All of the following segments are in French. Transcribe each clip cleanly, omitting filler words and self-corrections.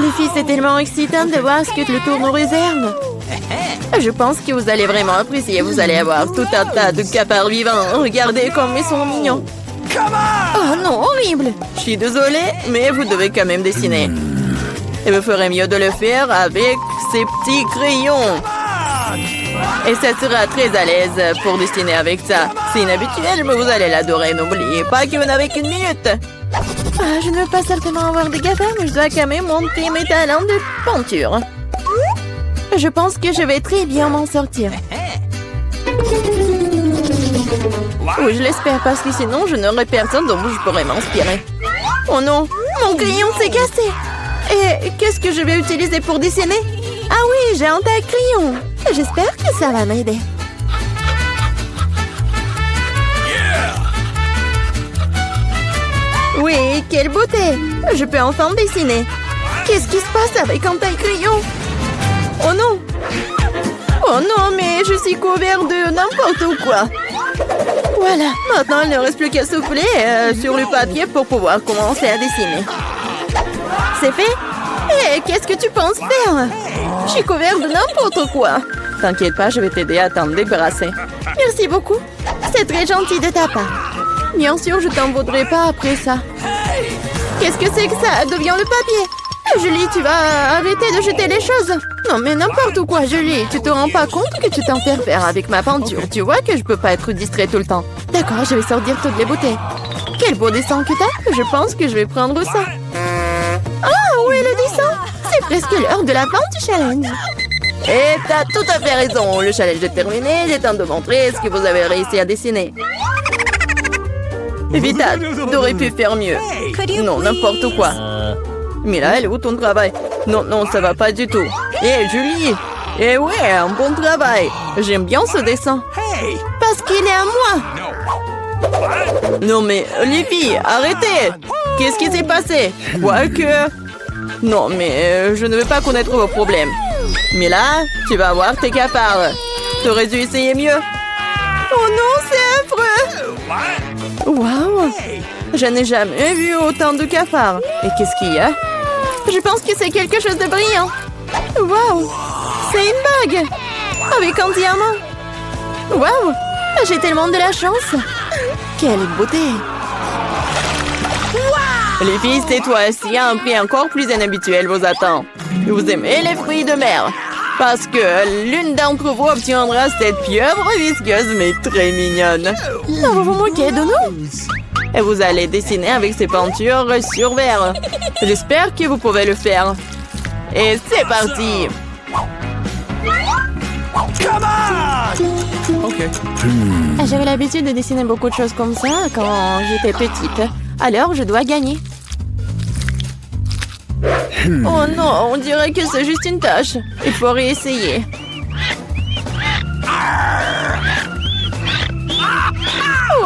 Les filles, c'est tellement excitant de voir ce que le tour nous réserve. Je pense que vous allez vraiment apprécier. Vous allez avoir tout un tas de cafards vivants. Regardez comme ils sont mignons. Oh non, horrible. Je suis désolée, mais vous devez quand même dessiner. Et vous ferez mieux de le faire avec ces petits crayons. Et ça sera très à l'aise pour dessiner avec ça. C'est inhabituel, mais vous allez l'adorer. N'oubliez pas que vous n'avez qu'une minute. Ah, je ne veux pas certainement avoir des cafards, mais je dois quand même montrer mes talents de peinture. Je pense que je vais très bien m'en sortir. Oui, je l'espère, parce que sinon, je n'aurai personne dont je pourrais m'inspirer. Oh non, mon crayon s'est cassé. Et qu'est-ce que je vais utiliser pour dessiner? Ah oui, j'ai un tas de crayons. J'espère que ça va m'aider. Oui, quelle beauté! Je peux enfin dessiner. Qu'est-ce qui se passe avec un tas de crayons? Oh non! Oh non, mais je suis couvert de n'importe quoi. Voilà, maintenant il ne reste plus qu'à souffler sur le papier pour pouvoir commencer à dessiner. C'est fait? Hé, qu'est-ce que tu penses faire? Je suis couvert de n'importe quoi. T'inquiète pas, je vais t'aider à t'en débarrasser. Merci beaucoup. C'est très gentil de ta part. Bien sûr, je t'en voudrais pas après ça. Qu'est-ce que c'est que ça? Devient le papier. Julie, tu vas arrêter de jeter les choses. Non, mais n'importe quoi, Julie. Tu te rends pas compte que tu t'en fais faire avec ma peinture. Tu vois que je peux pas être distrait tout le temps. D'accord, je vais sortir toutes les bouteilles. Quel beau dessin que t'as. Je pense que je vais prendre ça. Ah, où est le dessin? C'est presque l'heure de la fin du challenge. Et t'as tout à fait raison. Le challenge est terminé. Il est temps de montrer ce que vous avez réussi à dessiner. Vita, t'aurais pu faire mieux. Non, n'importe quoi. Mais là, elle est où ton travail? Non, non, ça va pas du tout. Hé, Julie! Eh ouais, un bon travail. J'aime bien ce dessin. Parce qu'il est à moi. Non, mais les filles, arrêtez! Qu'est-ce qui s'est passé? Quoique... Non, mais je ne veux pas connaître vos problèmes. Mais là, tu vas voir tes cafards. T'aurais dû essayer mieux. Oh non, c'est affreux! Waouh! Je n'ai jamais vu autant de cafards. Et qu'est-ce qu'il y a? Je pense que c'est quelque chose de brillant. Waouh! C'est une bague! Avec un diamant! Waouh! J'ai tellement de la chance! Quelle beauté! Les filles, cette fois-ci, un prix encore plus inhabituel vous attend. Vous aimez les fruits de mer? Parce que l'une d'entre vous obtiendra cette pieuvre visqueuse mais très mignonne. Non, vous vous moquez de nous? Et vous allez dessiner avec ces peintures sur verre. J'espère que vous pouvez le faire. Et c'est parti! J'avais l'habitude de dessiner beaucoup de choses comme ça quand j'étais petite. Alors, je dois gagner. Oh non, on dirait que c'est juste une tâche. Il faut réessayer.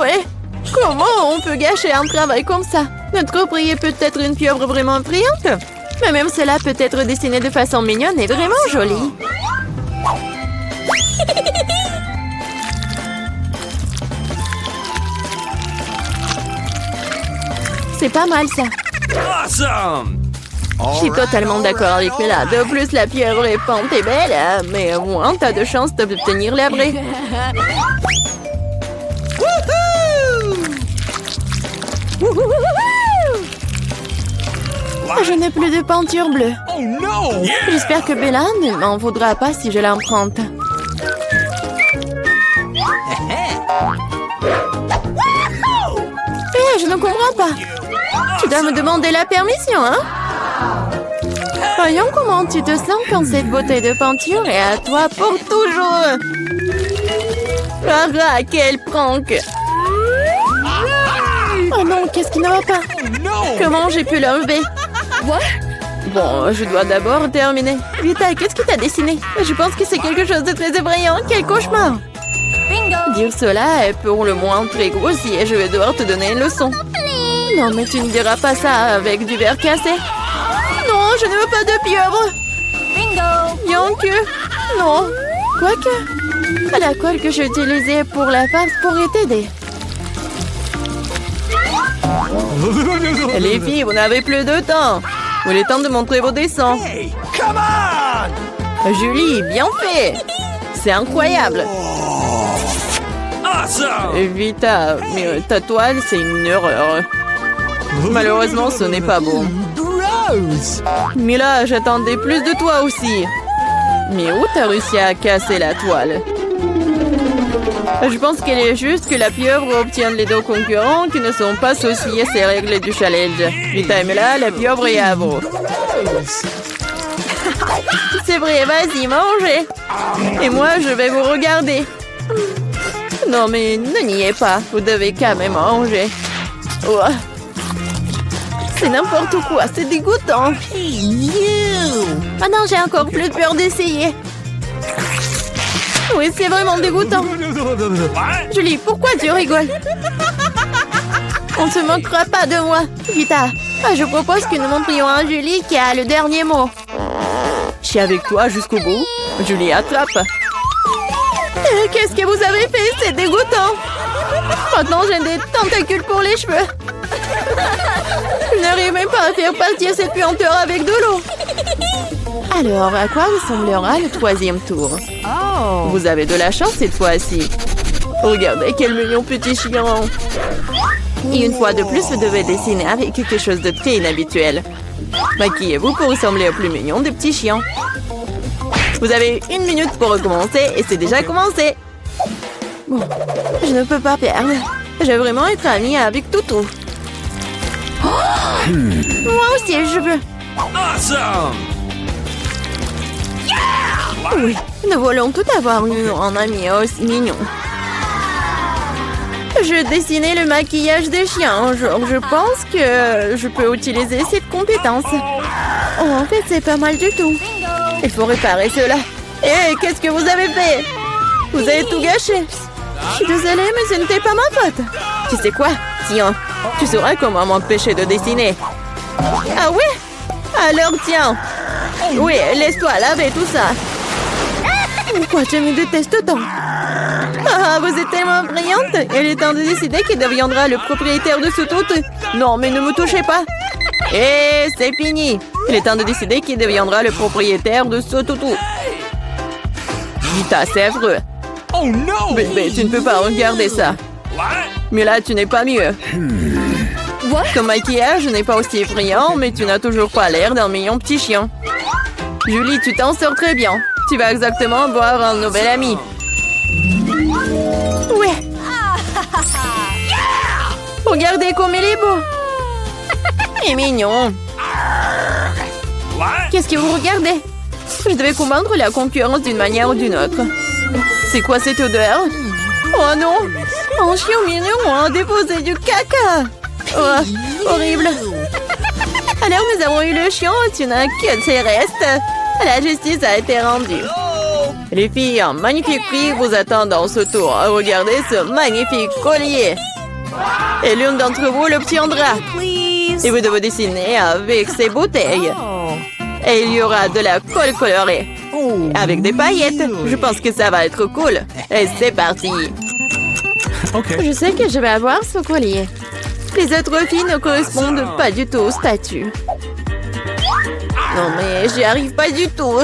Ouais. Comment on peut gâcher un travail comme ça? Notre prix est peut-être une pieuvre vraiment brillante. Mais même cela peut être dessiné de façon mignonne et vraiment jolie. C'est pas mal ça. Awesome! Je suis totalement d'accord avec Mela. De plus, la pieuvre est peinte et belle, mais au moins, t'as de chance d'obtenir la vraie. Je n'ai plus de peinture bleue. Oh non! J'espère que Bella ne m'en voudra pas si je l'emprunte. Hé, je ne comprends pas. Tu dois me demander la permission, hein? Voyons comment tu te sens quand cette beauté de peinture est à toi pour toujours. Ah, quel prank! Oh non, qu'est-ce qui ne va pas? Comment j'ai pu l'enlever? Bon, je dois d'abord terminer. Vita, qu'est-ce que t'as dessiné? Je pense que c'est quelque chose de très effrayant. Quel cauchemar! Dire cela est pour le moins très grossier. Je vais devoir te donner une leçon. Non, mais tu ne diras pas ça avec du verre cassé. Non, je ne veux pas de pieuvre. Bien que... Non. Quoique... La colle que j'ai utilisée pour la farce pourrait t'aider. Les filles, vous n'avez plus de temps. Il est temps de montrer vos dessins. Hey, come on! Julie, bien fait. C'est incroyable. Awesome! Vita, mais ta toile, c'est une erreur. Malheureusement, ce n'est pas bon. Gross! Mais là, j'attendais plus de toi aussi. Mais où t'as réussi à casser la toile? Je pense qu'elle est juste que la pieuvre obtienne les deux concurrents qui ne sont pas associés à ces règles du challenge. Vita et là, la pieuvre est à vous. C'est vrai, vas-y, mangez. Et moi, je vais vous regarder. Non, mais ne niez pas. Vous devez quand même manger. Ouah. C'est n'importe quoi, c'est dégoûtant. Maintenant, j'ai encore plus peur d'essayer. Oui, c'est vraiment dégoûtant. Julie, pourquoi tu rigoles? On ne se moquera pas de moi. Vita, je propose que nous montrions à Julie qui a le dernier mot. Je suis avec toi jusqu'au bout. Julie, attrape. Qu'est-ce que vous avez fait? C'est dégoûtant. Maintenant, j'ai des tentacules pour les cheveux. Je n'arrive même pas à faire partir cette puanteur avec de l'eau. Alors, à quoi ressemblera le troisième tour? Vous avez de la chance cette fois-ci. Regardez quel mignon petit chien. Et une fois de plus, vous devez dessiner avec quelque chose de très inhabituel. Maquillez-vous pour ressembler au plus mignon des petits chiens. Vous avez 1 minute pour recommencer et c'est déjà commencé. Bon, je ne peux pas perdre. Je veux vraiment être amie avec Toutou. Moi aussi, je veux. Awesome! Oui, nous voulons tout avoir eu en ami aussi mignon. Je dessinais le maquillage des chiens. Je pense que je peux utiliser cette compétence. Oh, en fait, c'est pas mal du tout. Il faut réparer cela. Hé, qu'est-ce que vous avez fait? Vous avez tout gâché. Je suis désolée, mais ce n'était pas ma faute. Tu sais quoi? Tiens, tu sauras comment m'empêcher de dessiner. Ah oui? Alors tiens. Oui, laisse-toi laver tout ça. Pourquoi tu me détestes tant? Ah, vous êtes tellement brillante. Il est temps de décider qui deviendra le propriétaire de ce toutou. Non, mais ne me touchez pas. Et c'est fini. Il est temps de décider qui deviendra le propriétaire de ce toutou. Vita, c'est affreux. Oh no! Bébé, tu ne peux pas regarder ça. What? Mais là, tu n'es pas mieux. Ton maquillage n'est pas aussi brillant, mais tu n'as toujours pas l'air d'un mignon petit chien. Julie, tu t'en sors très bien. Tu vas exactement voir un nouvel ami. Ouais. Regardez comme il est beau. Il est mignon. What? Qu'est-ce que vous regardez? Je devais combattre la concurrence d'une manière ou d'une autre. C'est quoi cette odeur? Oh non! Un chien mignon a déposé du caca! Oh, horrible! Alors nous avons eu le chien, tu n'as que ses restes. La justice a été rendue. Les filles, un magnifique prix vous attend dans ce tour. Regardez ce magnifique collier. Et l'une d'entre vous l'obtiendra. Et vous devez dessiner avec ces bouteilles. Et il y aura de la colle colorée. Avec des paillettes. Je pense que ça va être cool. Et c'est parti. Je sais que je vais avoir ce collier. Les autres filles ne correspondent pas du tout au statut. Non mais j'y arrive pas du tout.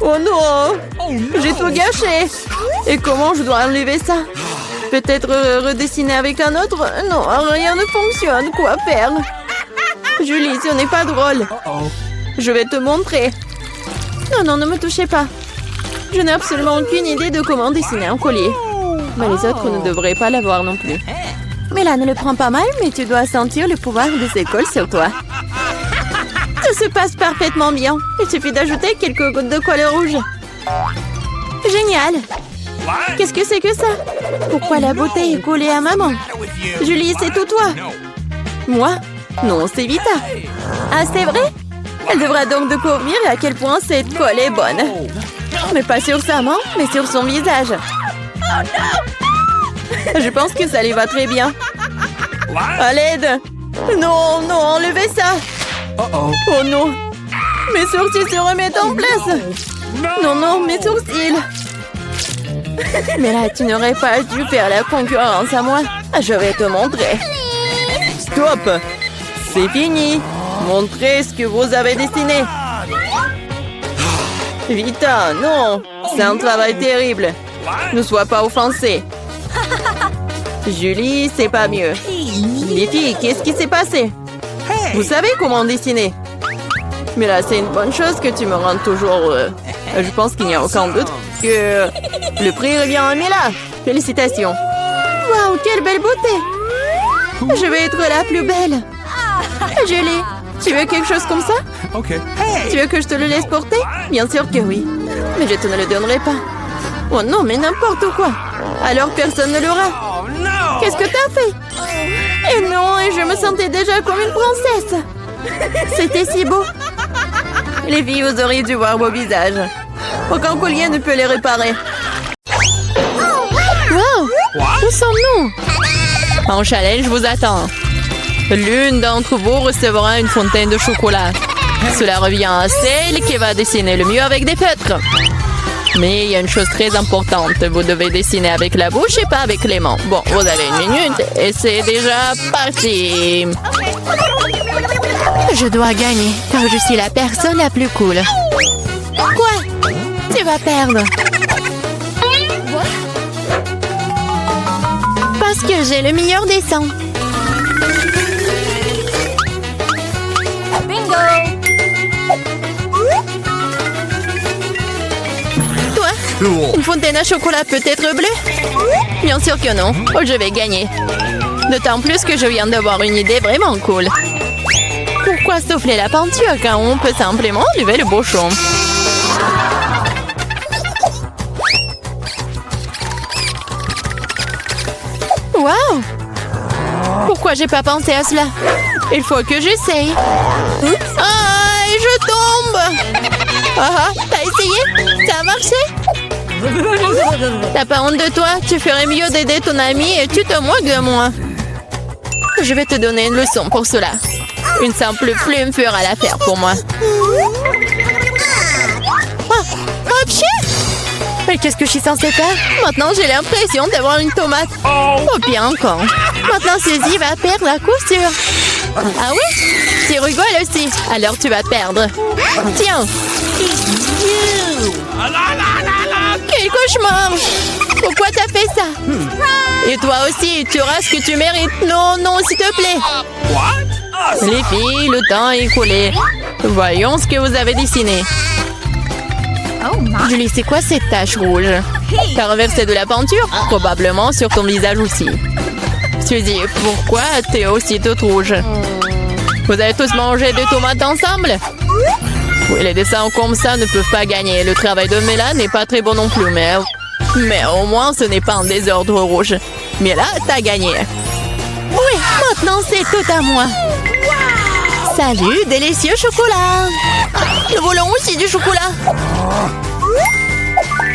Oh non! J'ai tout gâché. Et comment je dois enlever ça? Peut-être redessiner avec un autre? Non, rien ne fonctionne. Quoi faire? Julie, ce n'est pas drôle. Je vais te montrer. Non, non, ne me touchez pas. Je n'ai absolument aucune idée de comment dessiner un collier. Mais les autres ne devraient pas l'avoir non plus. Mais là, ne le prends pas mal, mais tu dois sentir le pouvoir de ces cols sur toi. Tout se passe parfaitement bien. Il suffit d'ajouter quelques gouttes de colle rouge. Génial! Qu'est-ce que c'est que ça? Pourquoi la bouteille est collée à maman? Julie, c'est tout toi. Moi? Non, c'est Vita. Ah, c'est vrai? Elle devra donc découvrir à quel point cette colle est bonne. Mais pas sur sa main, mais sur son visage. Je pense que ça lui va très bien. À l'aide! Non, non, enlevez ça! Oh non! Mes sourcils se remettent en place! Non, non, mes sourcils! Mais là, tu n'aurais pas dû faire la concurrence à moi. Je vais te montrer. Stop! C'est fini. Montrez ce que vous avez dessiné. Vita, non. C'est un travail terrible. Ne sois pas offensée. Julie, c'est pas mieux. Les filles, qu'est-ce qui s'est passé? Vous savez comment dessiner? Mais là, c'est une bonne chose que tu me rendes toujours... je pense qu'il n'y a aucun doute que le prix revient à Mila. Félicitations. Waouh, quelle belle beauté. Je vais être la plus belle. Julie, tu veux quelque chose comme ça? Okay. Tu veux que je te le laisse porter? Bien sûr que oui. Mais je te ne le donnerai pas. Oh non, mais n'importe quoi. Alors personne ne l'aura. Oh no! Qu'est-ce que t'as fait? Et non, et je me sentais déjà comme une princesse. C'était si beau. Les filles, vous auriez dû voir vos visages. Aucun collier ne peut les réparer. Wow! Où sommes-nous? En challenge vous attend. L'une d'entre vous recevra une fontaine de chocolat. Cela revient à celle qui va dessiner le mieux avec des feutres. Mais il y a une chose très importante. Vous devez dessiner avec la bouche et pas avec les mains. Bon, vous avez 1 minute et c'est déjà parti. Je dois gagner car je suis la personne la plus cool. Quoi? Tu vas perdre. Parce que j'ai le meilleur dessin. Bingo! Toi? Une fontaine à chocolat peut être bleue? Bien sûr que non. Oh, je vais gagner. D'autant plus que je viens d'avoir une idée vraiment cool. Pourquoi souffler la peinture quand on peut simplement lever le bouchon? Waouh! Pourquoi j'ai pas pensé à cela? Il faut que j'essaye. Ah, et je tombe! Ah, t'as essayé? Ça a marché? T'as pas honte de toi? Tu ferais mieux d'aider ton ami et tu te moques de moi. Je vais te donner une leçon pour cela. Une simple plume fera l'affaire pour moi. Ah, ok! Mais qu'est-ce que je suis censée faire? Maintenant, j'ai l'impression d'avoir une tomate. Oh, bien encore. Maintenant, Suzy va perdre la couture. Ah oui? Tu rigoles aussi. Alors, tu vas perdre. Tiens. Quel cauchemar! Pourquoi t'as fait ça? Et toi aussi, tu auras ce que tu mérites. Non, non, s'il te plaît. Les filles, le temps est écoulé. Voyons ce que vous avez dessiné. Julie, c'est quoi cette tache rouge? T'as renversé de la peinture? Probablement sur ton visage aussi. Suzy, pourquoi t'es aussi toute rouge? Vous avez tous mangé des tomates ensemble? Oui, les dessins comme ça ne peuvent pas gagner. Le travail de Mela n'est pas très bon non plus, mais au moins ce n'est pas un désordre rouge. Mais là, t'as gagné. Oui, maintenant c'est tout à moi. Salut, délicieux chocolat. Nous voulons aussi du chocolat.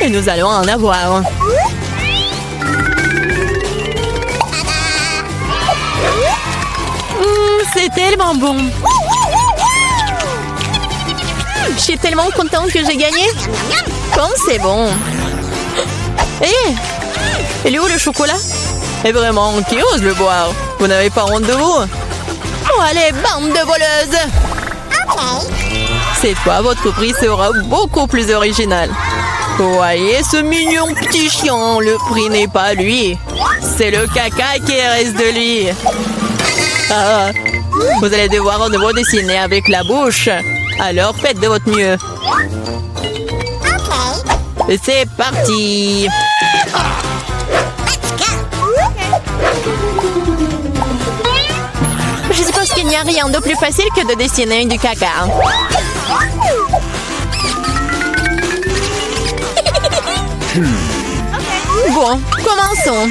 Et nous allons en avoir. C'est tellement bon. Je suis tellement contente que j'ai gagné. Comme c'est bon. Il est où le chocolat? Et vraiment, qui ose le boire? Vous n'avez pas honte de vous? Oh, allez, bande de voleuses! Cette fois, votre prix sera beaucoup plus original. Voyez ce mignon petit chien, le prix n'est pas lui. C'est le caca qui reste de lui. Ah, vous allez devoir de nouveau dessiner avec la bouche. Alors faites de votre mieux. Et c'est parti. Je suppose qu'il n'y a rien de plus facile que de dessiner du caca. Bon, commençons.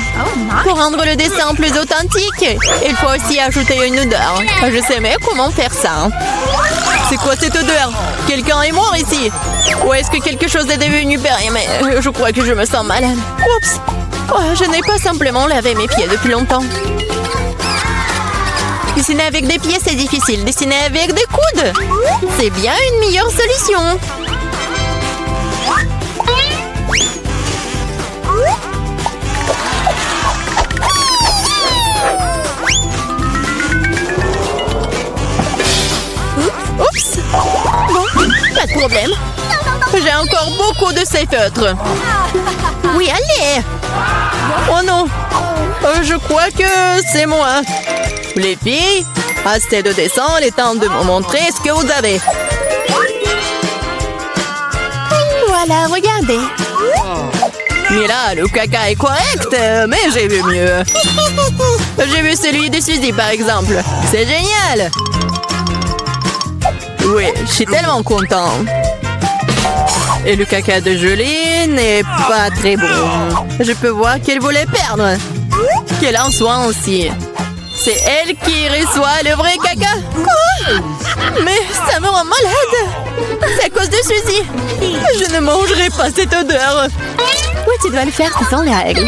Pour rendre le dessin plus authentique, il faut aussi ajouter une odeur. Je sais mais comment faire ça. C'est quoi cette odeur? Quelqu'un est mort ici? Ou est-ce que quelque chose est devenu périlleux? Mais je crois que je me sens malade. Oups! Oh, je n'ai pas simplement lavé mes pieds depuis longtemps. Dessiner avec des pieds, c'est difficile. Dessiner avec des coudes, c'est bien une meilleure solution. problème. J'ai encore beaucoup de ces feutres. Oui, allez! Oh non! Je crois que c'est moi. Les filles, assez de dessin, il est temps de me montrer ce que vous avez. Voilà, regardez. Mais là, le caca est correct, mais j'ai vu mieux. J'ai vu celui de Suzy, par exemple. C'est génial! Oui, je suis tellement content. Et le caca de Julie n'est pas très bon. Je peux voir qu'elle voulait perdre. Qu'elle en soit aussi. C'est elle qui reçoit le vrai caca. Quoi? Mais ça me rend malade. C'est à cause de Suzy. Je ne mangerai pas cette odeur. Oui, tu dois le faire, ce sont les règles.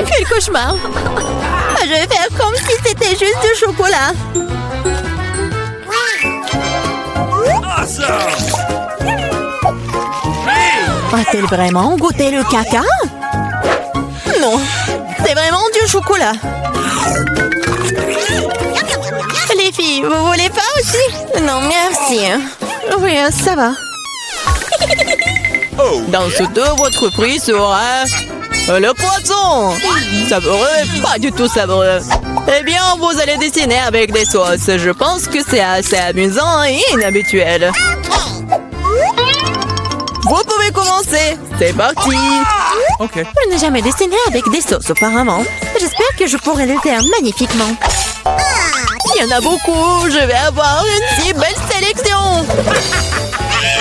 Quel cauchemar. Je vais faire comme si c'était juste du chocolat. Awesome! A-t-elle vraiment goûté le caca? Non, c'est vraiment du chocolat. Les filles, vous voulez pas aussi? Non, merci. Oui, ça va. Dans ce dos, votre prix sera le poisson. Savoureux, pas du tout savoureux. Eh bien, vous allez dessiner avec des sauces. Je pense que c'est assez amusant et inhabituel. Vous pouvez commencer. C'est parti. OK. Je n'ai jamais dessiné avec des sauces auparavant. J'espère que je pourrai le faire magnifiquement. Il y en a beaucoup. Je vais avoir une si belle sélection.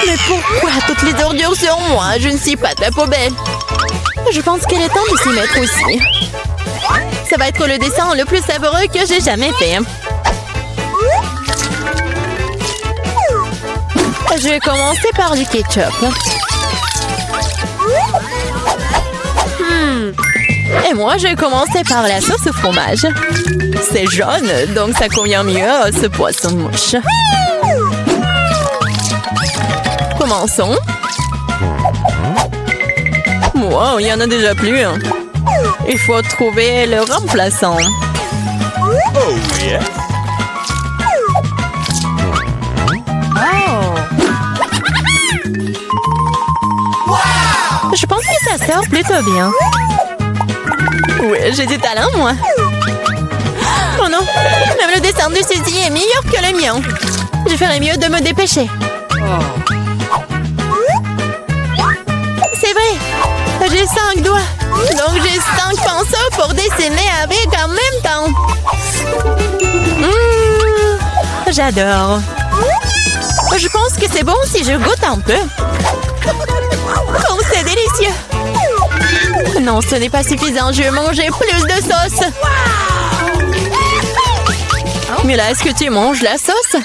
Mais pourquoi toutes les ordures sur moi? Je ne suis pas de la poubelle. Je pense qu'il est temps de s'y mettre aussi. Ça va être le dessin le plus savoureux que j'ai jamais fait. Je vais commencer par du ketchup. Et moi, je vais commencer par la sauce au fromage. C'est jaune, donc ça convient mieux à ce poisson mouche. Commençons. Wow, il y en a déjà plus. Il faut trouver le remplaçant. Oh, yeah. Je pense que ça sort plutôt bien. Oui, j'ai du talent, moi. Oh non, même le dessin de Suzy est meilleur que le mien. Je ferais mieux de me dépêcher. C'est vrai, j'ai 5 doigts. Donc j'ai 5 pinceaux pour dessiner avec en même temps. J'adore. Je pense que c'est bon si je goûte un peu. Oh, c'est délicieux! Non, ce n'est pas suffisant. Je vais manger plus de sauce. Mais là, est-ce que tu manges la sauce?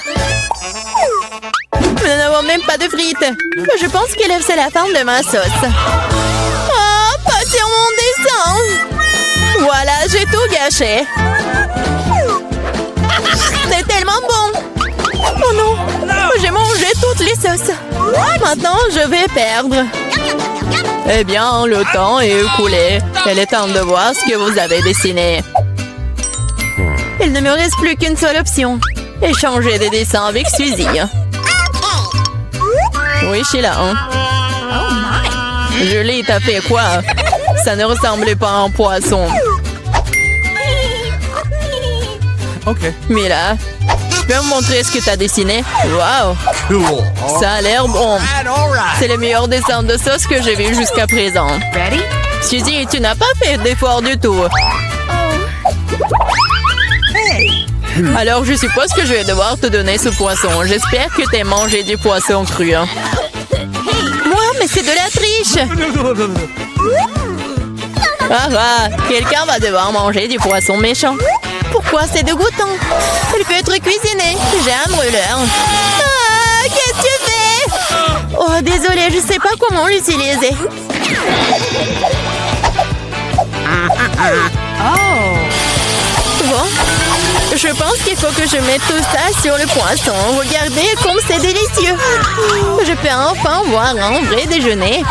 Nous n'avons même pas de frites. Je pense que c'est la forme de ma sauce. Oh, pas sur mon dessin! Voilà, j'ai tout gâché. C'est tellement bon! Oh non! J'ai mangé toutes les sauces. Maintenant, je vais perdre. Eh bien, le temps est écoulé. Il est temps de voir ce que vous avez dessiné. Il ne me reste plus qu'une seule option. Échanger des dessins avec Suzy. Oui, je suis là. Julie, t'as fait quoi? Ça ne ressemblait pas à un poisson. OK. Mila, tu peux me montrer ce que t'as dessiné? Wow! Cool. Ça a l'air bon. All right. C'est le meilleur dessin de sauce que j'ai vu jusqu'à présent. Ready? Suzy, tu n'as pas fait d'effort du tout. Alors, je suppose que je vais devoir te donner ce poisson. J'espère que t'aies mangé du poisson cru. Moi, mais c'est de la triche! Ah, quelqu'un va devoir manger du poisson méchant. Pourquoi c'est dégoûtant? Il peut être cuisiné. J'ai un brûleur. Ah, qu'est-ce que tu fais? Oh, désolée, je sais pas comment l'utiliser. Bon, je pense qu'il faut que je mette tout ça sur le poisson. Regardez comme c'est délicieux. Je peux enfin voir un vrai déjeuner.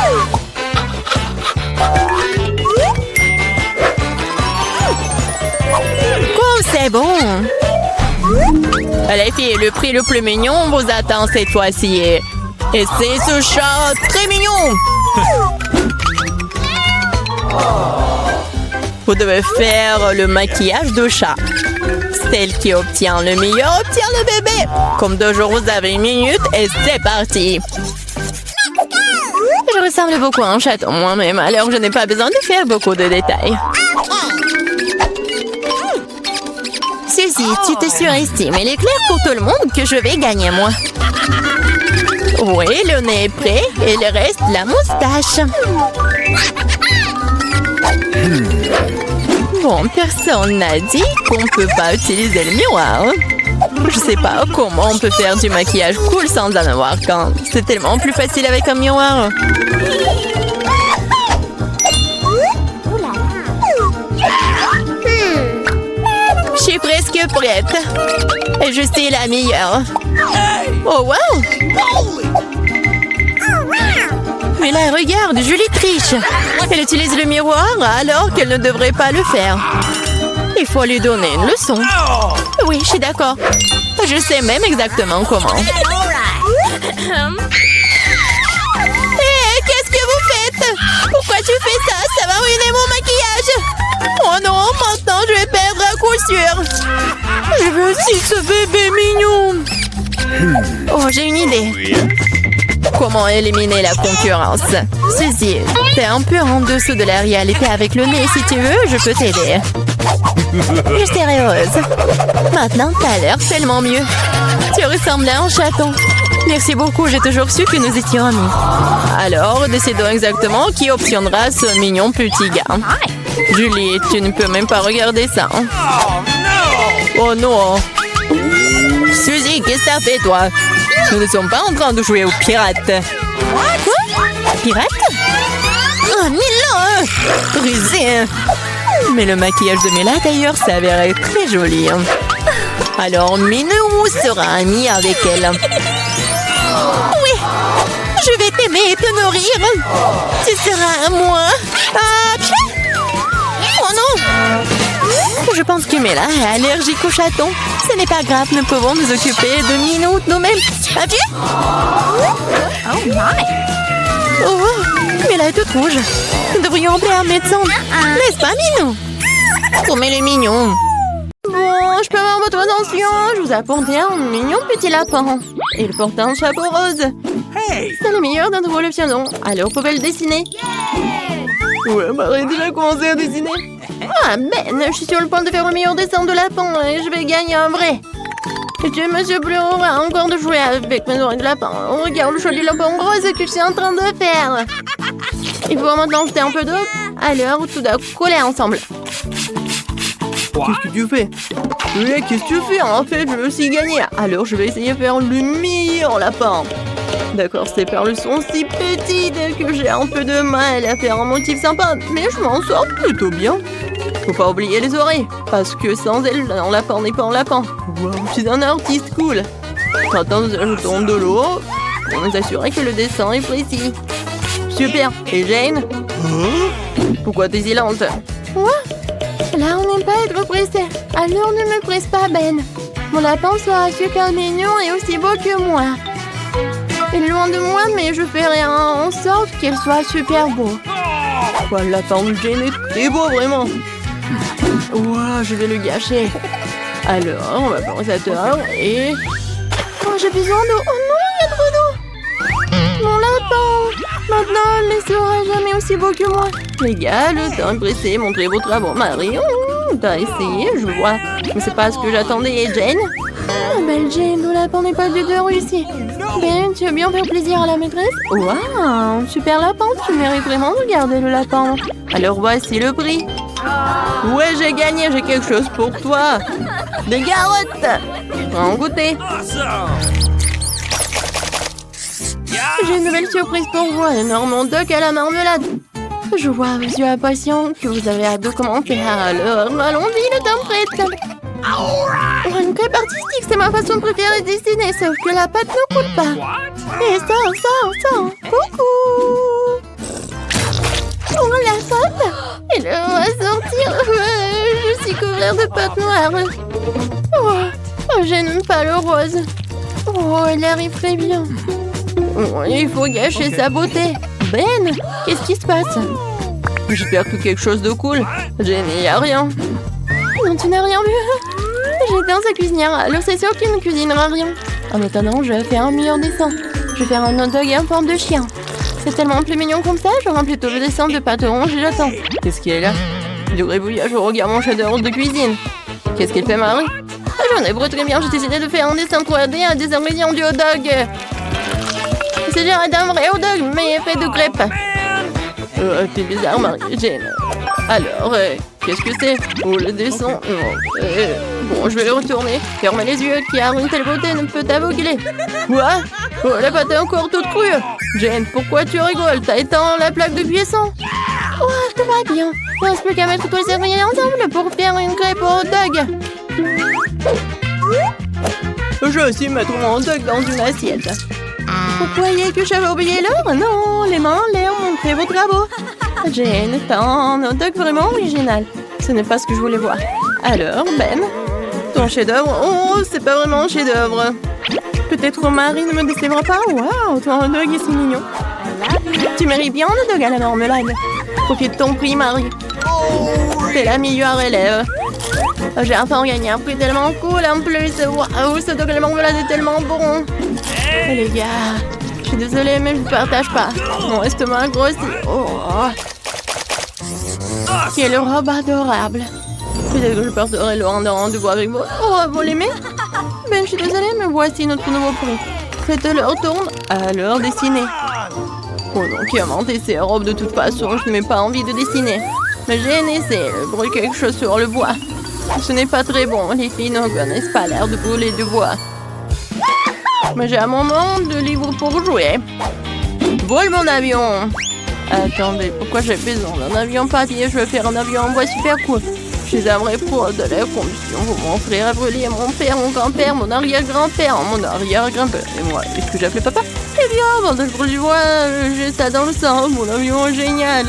C'est bon. Les filles, le prix le plus mignon vous attend cette fois-ci. Et c'est ce chat très mignon. Vous devez faire le maquillage de chat. Celle qui obtient le meilleur obtient le bébé. Comme toujours, vous avez 1 minute et c'est parti. Je ressemble beaucoup à un chaton moi-même, alors je n'ai pas besoin de faire beaucoup de détails. Suzy, tu te surestimes. Il est clair pour tout le monde que je vais gagner, moi. Oui, le nez est prêt et il reste la moustache. Bon, personne n'a dit qu'on ne peut pas utiliser le miroir. Je sais pas comment on peut faire du maquillage cool sans en avoir qu'un. C'est tellement plus facile avec un miroir. Je suis presque prête. Et je sais la meilleure. Oh wow! Mais là, regarde, Julie triche. Elle utilise le miroir alors qu'elle ne devrait pas le faire. Il faut lui donner une leçon. Oui, je suis d'accord. Je sais même exactement comment. Hé, qu'est-ce que vous faites? Pourquoi tu fais ça? Ça va ruiner mon maquillage. Oh non, maintenant je vais perdre à coup sûr. Je veux aussi ce bébé mignon. Oh, j'ai une idée. Comment éliminer la concurrence? Suzy, t'es un peu en dessous de la réalité avec le nez. Si tu veux, je peux t'aider. Je serai heureuse. Maintenant, t'as l'air tellement mieux. Tu ressembles à un chaton. Merci beaucoup, j'ai toujours su que nous étions amis. Alors, décidons exactement qui obtiendra ce mignon petit gars. Julie, tu ne peux même pas regarder ça. Oh non. Suzy, qu'est-ce que t'as fait, toi? Nous ne sommes pas en train de jouer aux pirates. Quoi? Pirates? Oh, Mila! Rusé! Mais le maquillage de Mila, d'ailleurs, s'avérait très joli. Alors, Minou sera amie avec elle. Oui! Je vais t'aimer et te nourrir. Tu seras à moi. Ah, oh non! Je pense que Mila est allergique au chaton. Ce n'est pas grave, nous pouvons nous occuper de Minou nous-mêmes. Un pied? Oh my! Oh, Mila est toute rouge. Nous devrions appeler un médecin. N'est-ce pas, Minou? Oh, mais le mignon. Bon, je peux avoir votre attention. Je vous apporte un mignon petit lapin. Il porte un chapeau rose. C'est le meilleur d'entre vous le piano. Alors, pouvez le dessiner. Ouais, Marie déjà commencé à dessiner. Ah, Ben, je suis sur le point de faire le meilleur dessin de lapin et je vais gagner un vrai. Et tu, Monsieur Bleu, aura encore de jouer avec mes oreilles de lapin. Regarde le joli lapin rose que je suis en train de faire. Il faut maintenant jeter un peu d'eau. Alors, tout doit coller ensemble. Qu'est-ce que tu fais? Oui, qu'est-ce que tu fais? En fait, je veux aussi gagner. Alors, je vais essayer de faire le meilleur lapin. D'accord, ces perles sont si petites que j'ai un peu de mal à faire un motif sympa. Mais je m'en sors plutôt bien. Faut pas oublier les oreilles. Parce que sans elles, un lapin n'est pas un lapin. Wow, je suis un artiste cool. Maintenant, nous ajoutons de l'eau pour nous assurer que le dessin est précis. Super. Et Jane? Pourquoi t'es silente? Quoi? Là, on n'aime pas être pressé. Alors ne me presse pas, Ben. Mon lapin sera super mignon et aussi beau que moi. Il est loin de moi, mais je ferai en sorte qu'il soit super beau. Oh, le lapin de Jane est très beau, vraiment. Wow, je vais le gâcher. Alors, on va prendre cette heure et... Oh, j'ai besoin d'eau. Oh non, il y a trop d'eau. Mon lapin. Maintenant, elle ne sera jamais aussi beau que moi. Les gars, le temps est pressé. Montrez vos travaux. Marie, t'as essayé, je vois. Mais c'est pas ce que j'attendais. Et Jane? Oh, belle Jane, le lapin n'est pas du tout réussi. Ben, tu veux bien faire plaisir à la maîtresse? Waouh, super lapin. Tu mérites vraiment de garder le lapin. Alors, voici le prix. Ouais, j'ai gagné. J'ai quelque chose pour toi. Des carottes. En goûter. J'ai une nouvelle surprise pour vous, un énorme doc à la marmelade. Je vois à vos yeux impatients que vous avez hâte de commenter. Alors, allons-y, le temps prête. Une crêpe artistique, c'est ma façon préférée de dessiner, sauf que la pâte ne coûte pas. Et ça. Coucou. Oh, la pâte. Elle va sortir. Je suis couvert de pâte noire. Oh, je n'aime pas le rose. Oh, elle arrive très bien. Oh, il faut gâcher sa beauté. Ben, qu'est-ce qui se passe? J'espère que quelque chose de cool. Jane, il n'y a rien. Non, tu n'as rien vu. J'étais dans sa cuisinière, alors c'est sûr qu'il ne cuisinera rien. En attendant, je vais faire un meilleur dessin. Je vais faire un hot dog en forme de chien. C'est tellement plus mignon comme ça, j'aurai plutôt le dessin de pâte orange et j'attends. Qu'est-ce qu'il y a là? Du gribouillage, je regarde mon chef-d'œuvre de cuisine. Qu'est-ce qu'il fait, Marie? J'en ai très bien, j'ai décidé de faire un dessin 3D à des ingrédients du hot dog. C'est genre d'un vrai hot dog, mais fait de crêpes. T'es bizarre, Marie-Jane. Alors, qu'est-ce que c'est? Oh, le dessin. Bon, je vais le retourner. Fermez les yeux, car une telle beauté ne peut aveugler. Quoi? Oh, la pâte est encore toute crue. Jane, pourquoi tu rigoles? T'as éteint la plaque de cuisson? Oh, tout va bien. Il ne reste plus qu'à mettre tous les ingrédients ensemble pour faire une crêpe au hot dog. Je vais aussi mettre mon hot dog dans une assiette. Vous croyez que j'avais oublié l'heure? Non, les mains en l'air, montrez vos travaux. Jane, t'as un hot dog vraiment original. Ce n'est pas ce que je voulais voir. Alors, Ben, ton chef-d'œuvre? Oh, c'est pas vraiment un chef-d'œuvre. Peut-être Marie ne me décevra pas. Waouh, ton hot dog est si mignon. Tu mérites bien un hot dog à la marmelade. Profite de ton prix, Marie. T'es la meilleure élève. J'ai enfin gagné un prix tellement cool en plus. Waouh, ce dog à la marmelade est tellement bon. Oh, les gars, je suis désolée, mais je ne partage pas. Mon estomac grossit. Oh. Quelle robe adorable. Peut-être que je porterai le rendez-vous avec vous. Oh, vous l'aimez? Ben, je suis désolée, mais voici notre nouveau prix. Faites leur tourne, alors dessinez. Oh non, qui a inventé ces robes de toute façon? Je n'ai pas envie de dessiner. Mais j'ai essayé de brûler quelque chose sur le bois. Ce n'est pas très bon, les filles ne connaissent pas l'air de brûler du bois. Mais j'ai un moment de livre pour jouer. Vole mon avion! Attendez, pourquoi j'ai besoin d'un avion papier? Je vais faire un avion en bois super cool. Je suis un vrai pro de la conduction. Mon frère a brûlé, mon père, mon grand-père, mon arrière-grand-père, mon arrière-grand-père. Et moi, est-ce que j'appelais papa? Eh bien, avant de brûler du bois, j'ai ça dans le sang. Mon avion est génial.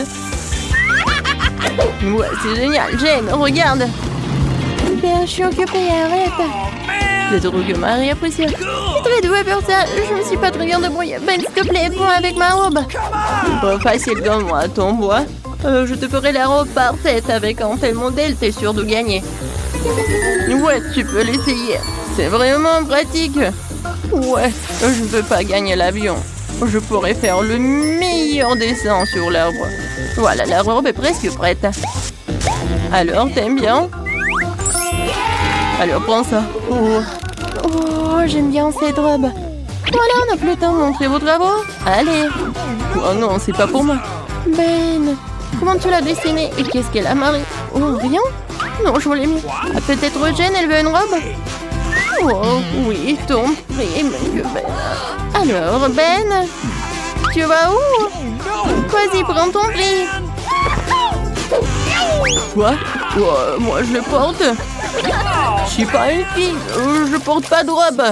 Ouais, c'est génial. Jane, regarde. Ben, je suis occupée, arrête. C'est trop que Marie apprécie. Tu es douée pour ça. Je me suis pas très bien débrouillée. Ben, s'il te plaît, moi avec ma robe. Pas facile comme moi, ton bois. Je te ferai la robe parfaite avec un tel modèle, t'es sûr de gagner. Ouais, tu peux l'essayer. C'est vraiment pratique. Ouais, je ne peux pas gagner l'avion. Je pourrais faire le meilleur dessin sur l'arbre. Voilà, la robe est presque prête. Alors, t'aimes bien? Alors, prends ça. Oh, j'aime bien cette robe. Voilà, on n'a plus le temps de montrer vos travaux. Allez. Oh non, c'est pas pour moi. Ben, comment tu l'as dessinée? Et qu'est-ce qu'elle a, Marie? Oh, rien? Non, je voulais mieux. Ah, peut-être Jane, elle veut une robe? Oh, oui, ton prix, monsieur Ben. Alors, Ben, tu vas où? Vas-y, prends ton prix. Quoi? Moi, je le porte. Je suis pas une fille, je porte pas de robe.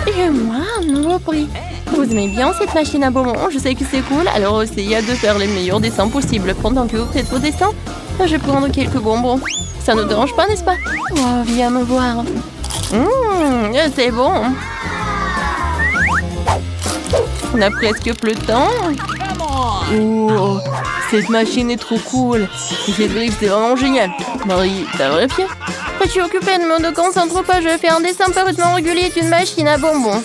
Et moi, un nouveau prix. Vous aimez bien cette machine à bonbons? Je sais que c'est cool, alors essayez de faire les meilleurs dessins possibles. Pendant que vous faites vos dessins, je vais prendre quelques bonbons. Ça ne dérange pas, n'est-ce pas? Oh, viens me voir. C'est bon. On a presque plus le temps. Oh, cette machine est trop cool. Cette brique, c'est vraiment génial. Marie, t'as vérifié? Je suis occupée, ne me concentre pas. Je vais faire un dessin parfaitement régulier d'une machine à bonbons.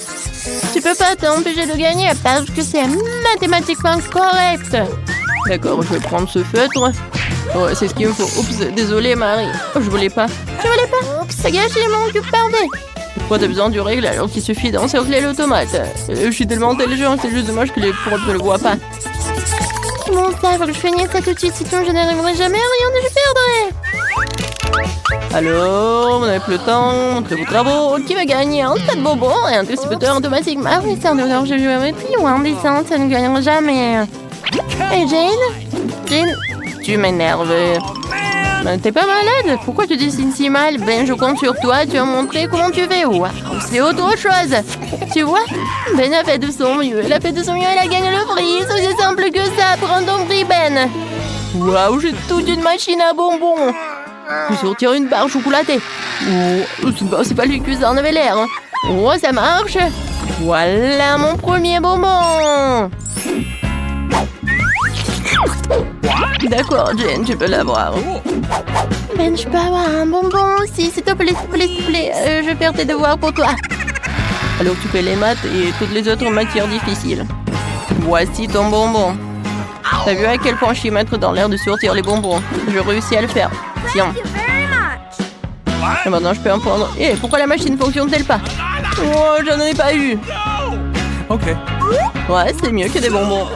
Tu peux pas t'empêcher de gagner parce que c'est mathématiquement correct. D'accord, je vais prendre ce feutre. Ouais, c'est ce qu'il me faut. Oups, désolée Marie. Oh, je voulais pas. Tu voulais pas? Oups, ça gâche mon cube parfait. Pourquoi t'as besoin du règle alors qu'il suffit d'encercler l'automate? Je suis tellement intelligent, c'est juste dommage que les profs ne le voient pas. Bon, ça, faut que je finisse ça tout de suite, sinon je n'arriverai jamais à rien et je perdrai. Alors, vous n'avez plus le temps, montrez vos travaux. Qui va gagner un tas de bonbons et un distributeur automatique? Ah oui, c'est un donneur de géométrie ou un dessin, ça ne gagnera jamais. Et Jane, tu m'énerves. T'es pas malade? Pourquoi tu dessines si mal? Ben, je compte sur toi, tu vas montrer comment tu fais. Waouh, c'est autre chose. Tu vois? Ben a fait de son mieux. Elle a fait de son mieux, elle a gagné le prix. C'est aussi simple que ça. Prends ton prix, Ben. Waouh, j'ai toute une machine à bonbons. Je vais sortir une barre chocolatée. Oh, c'est pas lui que ça en avait l'air. Oh, ça marche. Voilà mon premier bonbon. D'accord, Jane, tu peux l'avoir. Ben, je peux avoir un bonbon aussi, s'il te plaît, s'il te plaît, s'il te plaît. Je vais faire tes devoirs pour toi. Alors tu fais les maths et toutes les autres matières difficiles. Voici ton bonbon. T'as vu à quel point je suis maître dans l'air de sortir les bonbons? Je réussis à le faire. Tiens. Et maintenant je peux en prendre. Eh, pourquoi la machine ne fonctionne-t-elle pas? Oh, j'en ai pas eu. OK. Ouais, c'est mieux que des bonbons.